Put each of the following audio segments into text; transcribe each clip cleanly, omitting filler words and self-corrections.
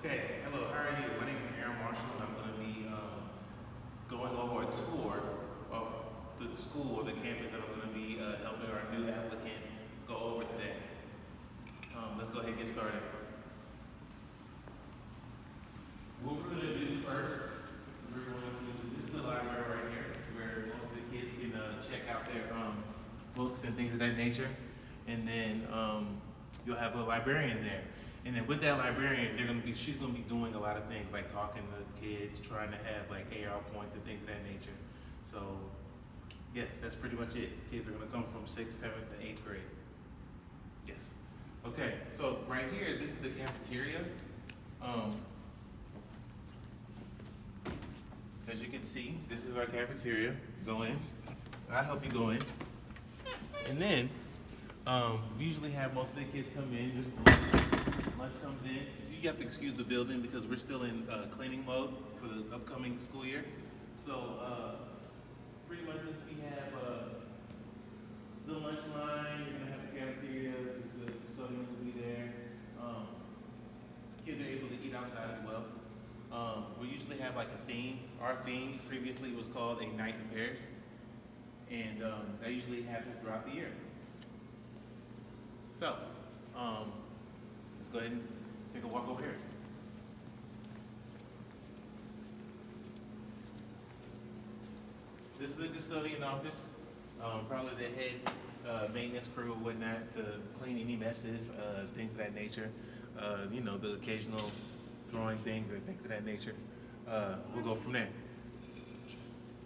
Okay, hello, how are you? My name is Aaron Marshall, and I'm going to be going over a tour of the school or the campus that I'm going to be helping our new applicant go over today. Let's go ahead and get started. What we're going to do first, this is the library right here, where most of the kids can check out their books and things of that nature. And then you'll have a librarian there. And then with that librarian, she's gonna be doing a lot of things like talking to kids, trying to have like AR points and things of that nature. So yes, that's pretty much it. Kids are gonna come from 6th, 7th, and 8th grade. Yes. Okay, so right here, this is the cafeteria. As you can see, this is our cafeteria. Go in. I'll help you go in. And then we usually have most of the kids come in, just lunch comes in. So you have to excuse the building because we're still in cleaning mode for the upcoming school year. So pretty much we have the lunch line, you're gonna have the cafeteria, the custodian will be there. Kids are able to eat outside as well. We usually have like a theme. Our theme previously was called A Night in Paris. And that usually happens throughout the year. So, let's go ahead and take a walk over here. This is the custodian office, probably the head maintenance crew and whatnot to clean any messes, things of that nature. You know, the occasional throwing things or things of that nature. We'll go from there.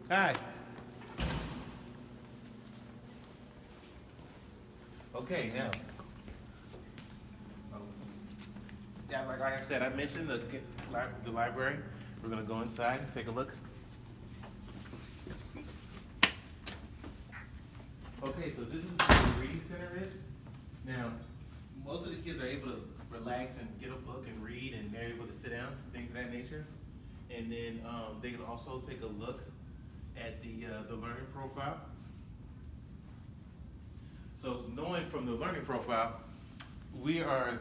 Hi. Okay, now. Yeah, like I said, I mentioned the library. We're gonna go inside and take a look. Okay, so this is where the reading center is. Now, most of the kids are able to relax and get a book and read, and they're able to sit down, things of that nature. And then they can also take a look at the learning profile. So knowing from the learning profile, we are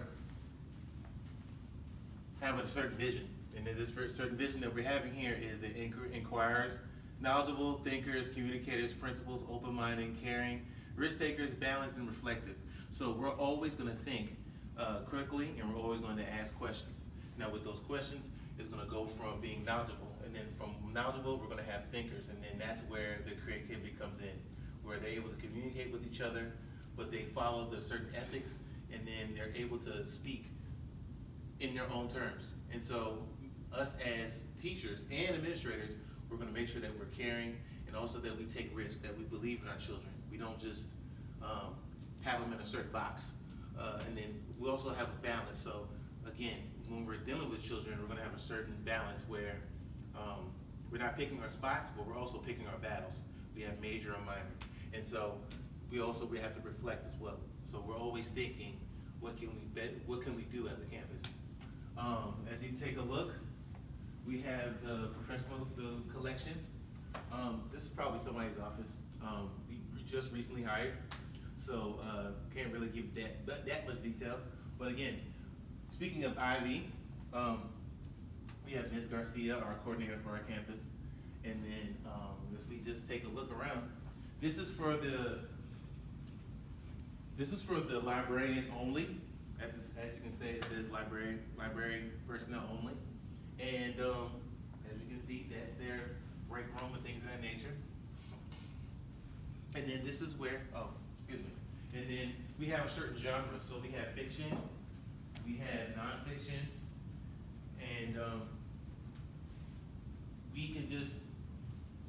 having a certain vision. And then this certain vision that we're having here is the inquirers, knowledgeable, thinkers, communicators, principles, open-minded, caring, risk-takers, balanced, and reflective. So we're always gonna think critically, and we're always going to ask questions. Now with those questions, it's gonna go from being knowledgeable, and then from knowledgeable, we're gonna have thinkers, and then that's where the creativity comes in, where they're able to communicate with each other, but they follow the certain ethics, and then they're able to speak in their own terms. And so us as teachers and administrators, we're gonna make sure that we're caring, and also that we take risks, that we believe in our children. We don't just have them in a certain box. And then we also have a balance. So again, when we're dealing with children, we're gonna have a certain balance where we're not picking our spots, but we're also picking our battles. We have major and minor. And so we have to reflect as well. So we're always thinking, what can we do as a campus? As you take a look, we have the collection. This is probably somebody's office. We just recently hired, so can't really give that much detail. But again, speaking of IB, we have Ms. Garcia, our coordinator for our campus. And then if we just take a look around, this is for the librarian only. As you can say, it says librarian personnel only. And as you can see, that's their break room and things of that nature. And then this is where, and then we have certain genres. So we have fiction, we have nonfiction, and we can just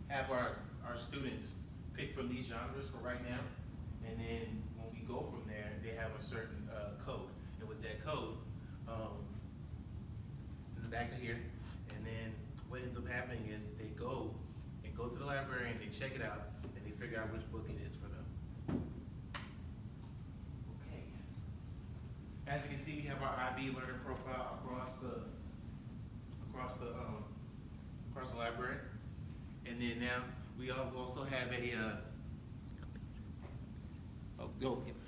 have our students pick from these genres for right now. And then when we go from there, they have a certain code. And with that code, it's in the back of here. And then what ends up happening is they go to the library and they check it out and they figure out which book it is for them. Okay. As you can see, we have our IB learner profile across the library. And then now we also have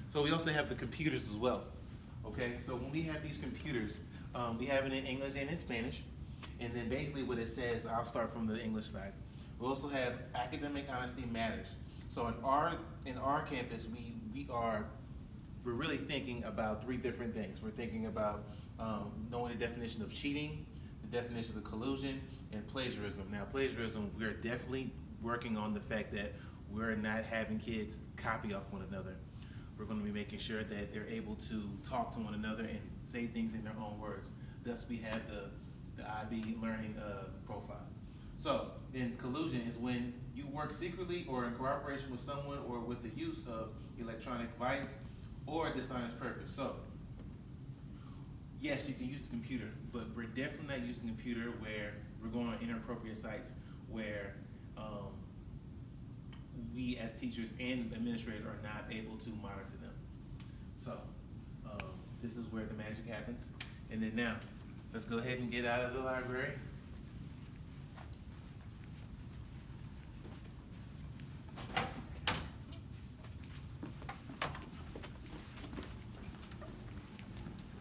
so we also have the computers as well. Okay, so when we have these computers, We have it in English and in Spanish. And then basically what it says, I'll start from the English side. We also have academic honesty matters. So in our campus, we're really thinking about three different things. We're thinking about knowing the definition of cheating, the definition of collusion, and plagiarism. Now, plagiarism, we're definitely working on the fact that we're not having kids copy off one another. We're going to be making sure that they're able to talk to one another and say things in their own words. Thus, we have the IB learning profile. So, then collusion is when you work secretly or in cooperation with someone or with the use of electronic device or a dishonest purpose. So, yes, you can use the computer, but we're definitely not using the computer where we're going on inappropriate sites where we as teachers and administrators are not able to monitor them. So, this is where the magic happens. And then now, let's go ahead and get out of the library.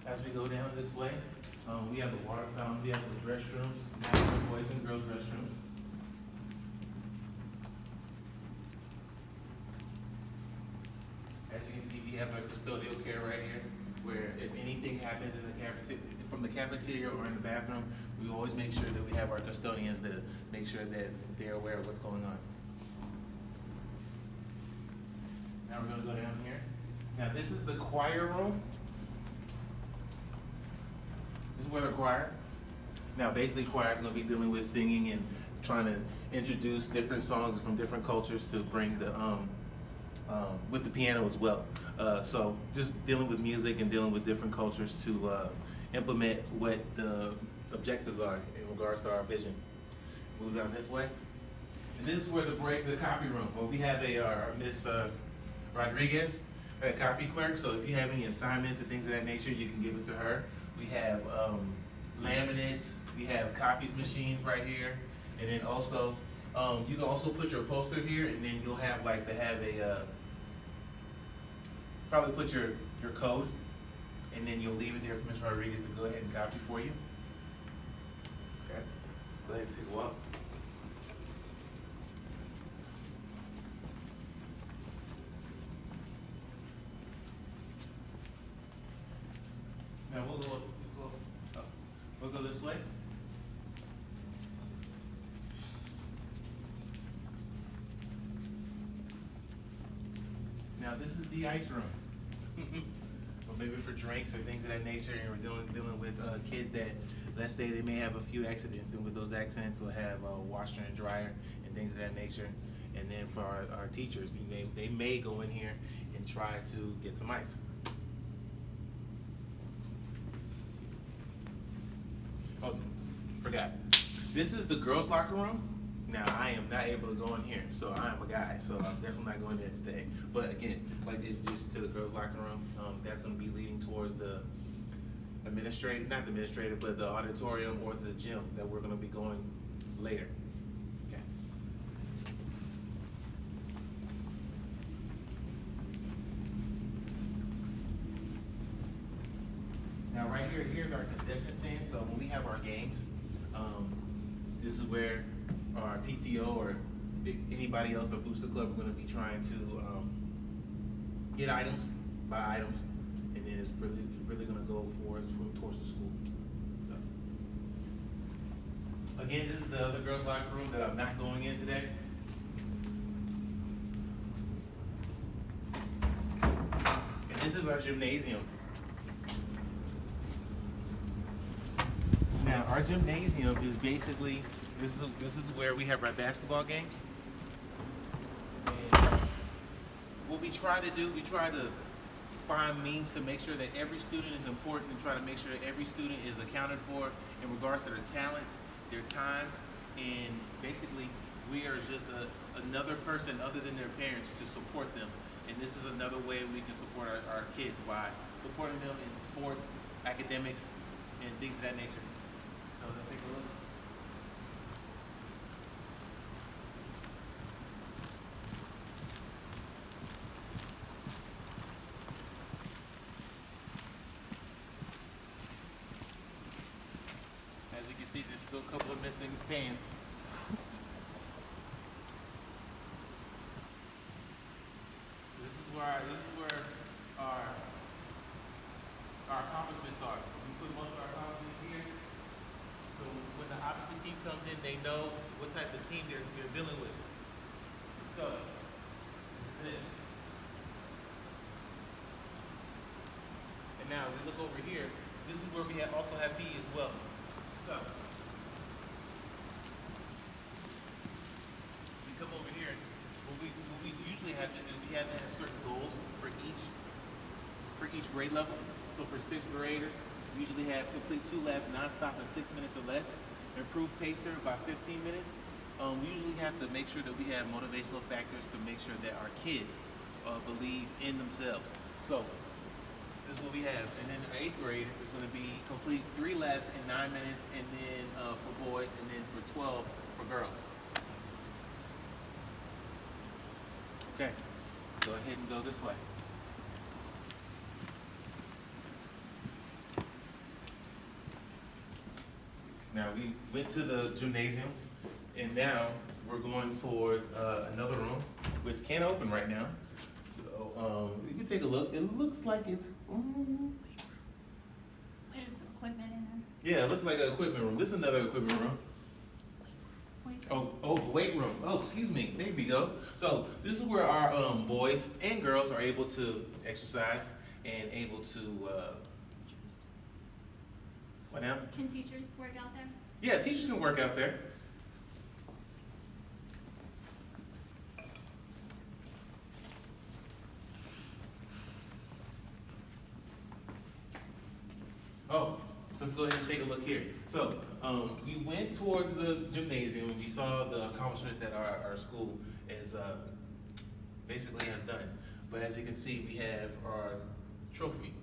As we go down this way, we have the water fountain, we have the restrooms, natural boys and girls restrooms. As you can see, we have a custodial care right here, where if anything happens in the cafeteria, from the cafeteria or in the bathroom, we always make sure that we have our custodians to make sure that they're aware of what's going on. Now we're gonna go down here. Now this is the choir room. This is where the choir. Now basically choir is gonna be dealing with singing and trying to introduce different songs from different cultures to bring the, with the piano as well. So just dealing with music and dealing with different cultures to implement what the objectives are in regards to our vision. Move down this way. And this is where the copy room, where we have our Miss Rodriguez, a copy clerk. So if you have any assignments and things of that nature, you can give it to her. We have laminates, we have copy machines right here. And then also, you can also put your poster here, and then you'll have like to have a, probably put your code, and then you'll leave it there for Ms. Rodriguez to go ahead and copy for you. Okay, go ahead and take a walk. Now we'll go this way. Now this is the ice room. Or maybe for drinks or things of that nature, and we're dealing with kids that, let's say they may have a few accidents, and with those accidents we'll have a washer and dryer and things of that nature. And then for our teachers, they may go in here and try to get some ice. Oh, forgot. This is the girls' locker room. Now, I am not able to go in here, so I am a guy, so I'm definitely not going there today. But again, I'd like to introduce you to the girls' locker room. That's going to be leading towards the administrative, not the administrative, but the auditorium or the gym that we're going to be going later. Okay. Now, right here, here's our concession stand. So when we have our games, this is where our PTO or anybody else or Booster Club are going to be trying to get items, buy items, and then it's really going to go towards the school. So again, this is the other girls' locker room that I'm not going in today. And this is our gymnasium. Now, our gymnasium is basically, this is where we have our basketball games. And what we try to do, we try to find means to make sure that every student is important and try to make sure that every student is accounted for in regards to their talents, their time, and basically we are just another person other than their parents to support them. And this is another way we can support our kids by supporting them in sports, academics, and things of that nature. So let's take a look. Still a couple of missing fans. This is where our accomplishments are. We put most of our accomplishments here. So when the opposite team comes in, they know what type of team they're dealing with. So this is it. And now we look over here. This is where we also have PE as well. So we come over here. What we usually have to do, we have to have certain goals for each grade level. So for sixth graders, we usually have complete 2 laps nonstop in 6 minutes or less. Improve pacer by 15 minutes. We usually have to make sure that we have motivational factors to make sure that our kids believe in themselves. So this is what we have. And then our 8th grade is going to be complete 3 laps in 9 minutes, and then for boys, and then for 12 for girls. Okay, let's go ahead and go this way. Now we went to the gymnasium, and now we're going towards another room, which can't open right now. So you can take a look. It looks like it's. There's equipment in there. Yeah, it looks like an equipment room. This is another equipment room. Oh, the weight room. Oh, excuse me. There we go. So this is where our boys and girls are able to exercise and able to. What now? Can teachers work out there? Yeah, teachers can work out there. Oh, so let's go ahead and take a look here. So we went towards the gymnasium and we saw the accomplishment that our school is basically has done. But as we can see, we have our trophy.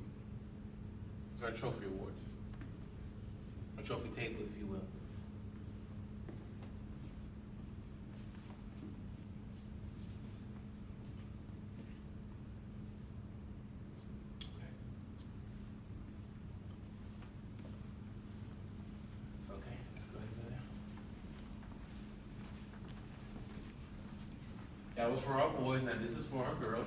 It's our trophy awards. Our trophy table, if you will. That was for our boys, now this is for our girls.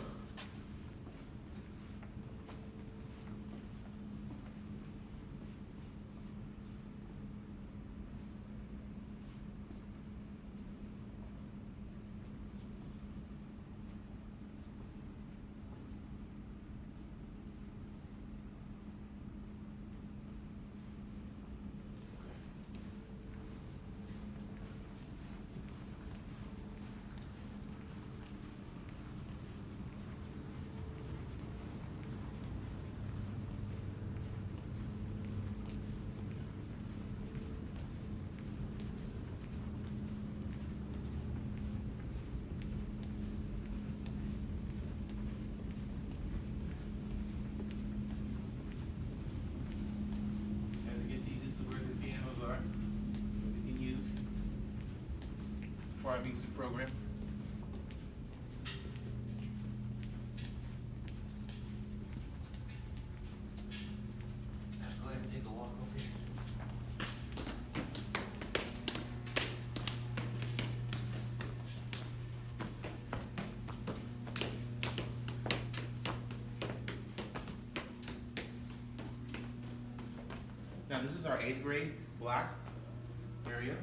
For our music program. Let's go ahead and take a walk over here. Now this is our 8th grade block area,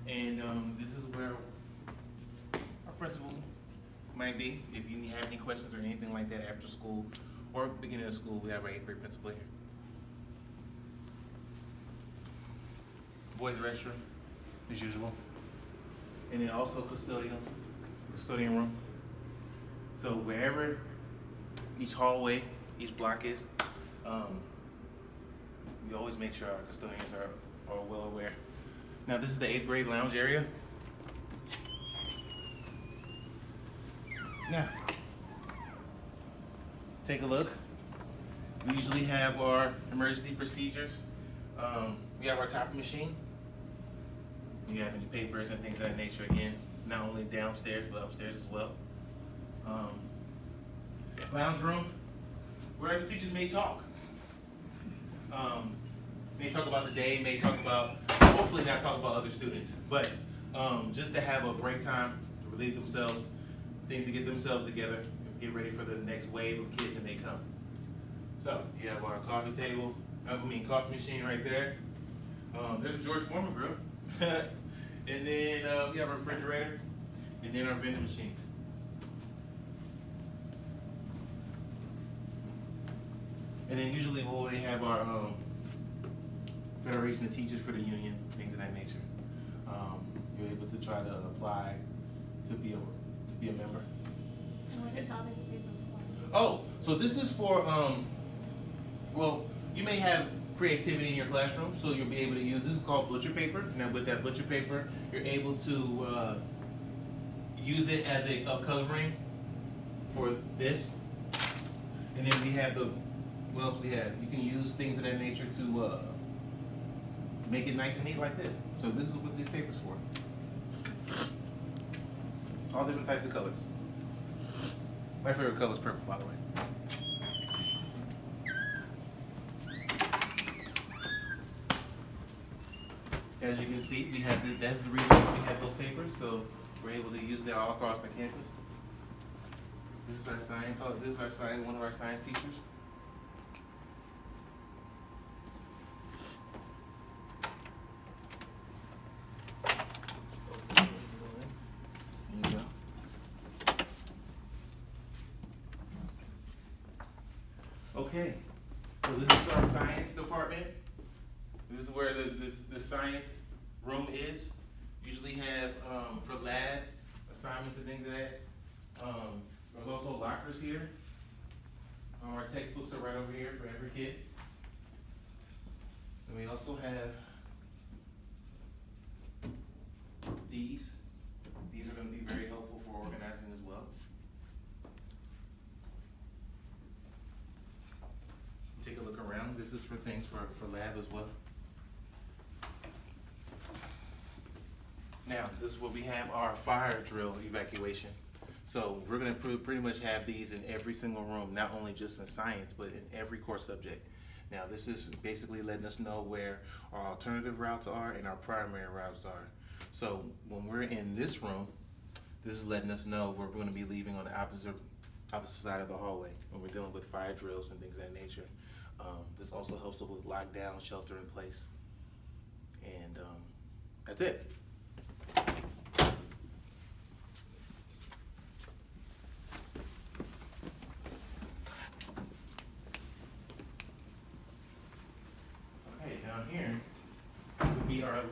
and this is where our principal might be. If you have any questions or anything like that after school or beginning of school, we have our 8th grade principal here. Boys' restroom, as usual. And then also custodian room. So wherever each hallway, each block is, we always make sure our custodians are well aware. Now this is the 8th grade lounge area. Now, take a look. We usually have our emergency procedures. We have our copy machine. You have any papers and things of that nature, again, not only downstairs but upstairs as well. Lounge room, where the teachers may talk. May talk about the day, may talk about hopefully not talk about other students, but just to have a break time, to relieve themselves, things to get themselves together, and get ready for the next wave of kids that may come. So you have our coffee table, coffee machine right there. There's a George Foreman grill. And then we have a refrigerator, and then our vending machines. And then usually we'll have our Federation of Teachers for the Union, things of that nature. You're able to try to apply to be a member. So what is all this paper for? Oh, so this is for well, you may have creativity in your classroom, so you'll be able to use, this is called butcher paper. Now with that butcher paper, you're able to use it as a coloring for this. And then we have what else we have? You can use things of that nature to make it nice and neat like this. So this is what this paper's for. All different types of colors. My favorite color is purple, by the way. As you can see, we have that's the reason we have those papers, so we're able to use that all across the campus. This is our science. This is our science. One of our science teachers. There you go. Okay, so this is our science department. This is where the science room is. Usually have for lab assignments and things of that. There's also lockers here. Our textbooks are right over here for every kid. And we also have these. These are going to be very helpful for organizing as well. Take a look around. This is for things for lab as well. Now, this is where we have our fire drill evacuation. So we're going to pretty much have these in every single room, not only just in science, but in every core subject. Now, this is basically letting us know where our alternative routes are and our primary routes are. So when we're in this room, this is letting us know where we're going to be leaving on the opposite side of the hallway when we're dealing with fire drills and things of that nature. This also helps us with lockdown, shelter in place. And that's it. Okay, down here would be our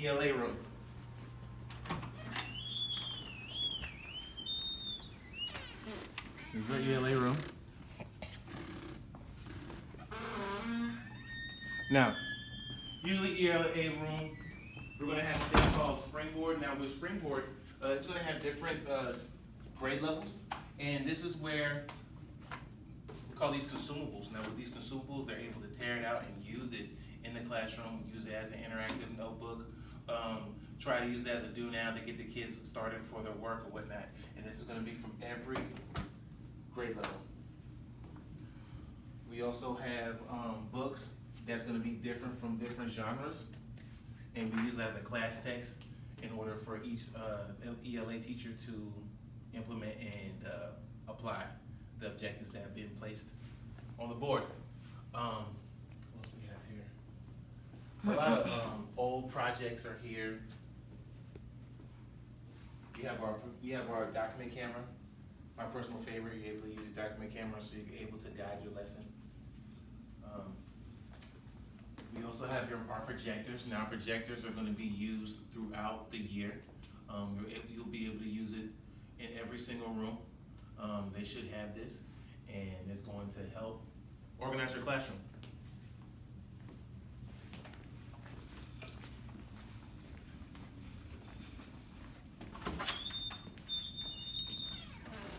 ELA room. This is our ELA room. Now, usually ELA room, we're going to have a thing called Springboard. Now with Springboard, it's going to have different grade levels, and this is where we call these consumables. Now with these consumables, they're able to tear it out and use it in the classroom, use it as an interactive notebook, try to use it as a do now to get the kids started for their work or whatnot. And this is going to be from every grade level. We also have books that's going to be different from different genres, and we use it as a class text in order for each ELA teacher to implement and apply the objectives that have been placed on the board. What else do we have here? A lot of old projects are here. We have our document camera. My personal favorite, you're able to use your document camera so you're able to guide your lesson. We also have our projectors. Now, our projectors are going to be used throughout the year. You'll be able to use it in every single room. They should have this, and it's going to help organize your classroom.